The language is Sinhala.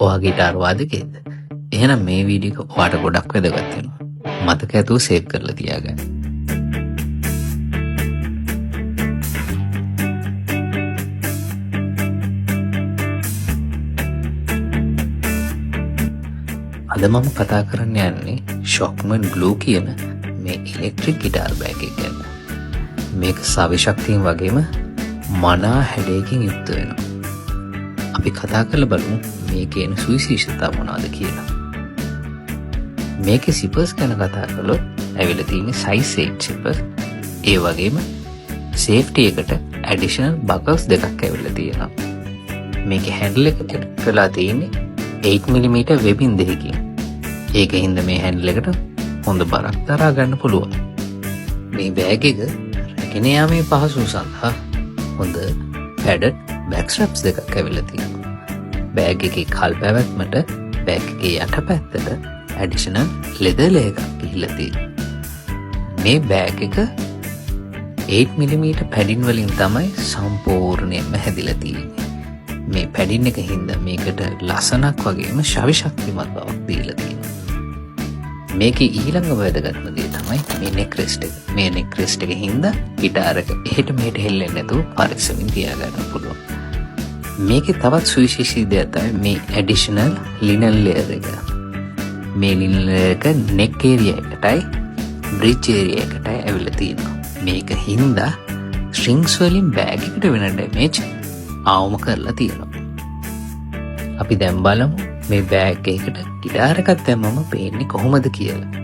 ඔයා ගිටාර් වාදකයෙක්ද? එහෙනම් මේ වීඩියෝ එක ඔයාට ගොඩක් වැදගත් වෙනවා. මතක ඇතුව සේව් කරලා තියාගන්න. අද මම කතා කරන්න යන්නේ ෂොක්මන් බ්ලූ කියන මේ ඉලෙක්ට්‍රික් ගිටාර් බෑග් එක ගැන. මේක සවි ශක්තියෙන් වගේම මනා හැඩයකින් යුක්ත වෙනවා. අපි කතා කරලා බලමු මේකේ එන සුවිශේෂතා මොනවද කියලා. මේකේ සිපර්ස් ගැන කතා කළොත් ඇවිල්ලා තියෙන්නේ size 8 සිපර්. ඒ වගේම සේෆ්ටි එකට ඇඩිෂනල් බකල්ස් දෙකක් ඇවිල්ලා තියෙනවා. මේකේ හැන්ඩල් එකට වෙලා තියෙන්නේ 8mm වෙබින් දෙකකින්. ඒකින්ද මේ හැන්ඩල් එකට හොඳ බරක් දරා ගන්න පුළුවන්. මේ බෑග් එක රැගෙන යාමේ පහසුව සඳහා හොඳ පැඩඩ් බෑක් ස්ට්‍රැප්ස් දෙකක් ඇවිල්ලා තියෙනවා. බෑග් එකේ කල් පැවැත්මට බෑග් එකේ යටපැත්තට ඇඩිෂනල් ලෙදර් ලේයර් එකක් ගිහිල්ලා තියෙනවා. මේ බෑග් එක 8mm පැඩින් වලින් තමයි සම්පූර්ණයෙන්ම හැදිලා තියෙන්නේ. මේ පැඩින් එක හින්දා මේකට ලසනක් වගේම ශවි ශක්තිමත් බවක් දීලා තියෙනවා. මේකේ ඊළඟ වැදගත්ම දේ තමයි මේ නෙක් රෙස්ට් එක. මේ නෙක් රෙස්ට් එක හින්දා ගිටාර එක එහෙට මෙහෙට හෙල්ලෙන්නේ නැතුව පරිස්සමින් තියාගන්න පුළුවන්. මේකේ තවත් සුවිශේෂී දෙයක් තමයි මේ ඇඩිෂනල් ලිනන් ලේයර් එක. මේ ලිනන් ලේයර් එක නෙක් ඒරියා එකටයි බ්‍රිජ් ඒරියා එකටයි ඇවිල්ලා තියෙනවා. මේක හින්දා ස්ට්‍රින්ග්ස් වලින් බෑග් එකට වෙන ඩැමේජ් අවම කරලා තියෙනවා. අපි දැන් බලමු මේ බෑග් එකකට ගිටාර එකක් දැම්මම පේන්නේ කොහොමද කියලා.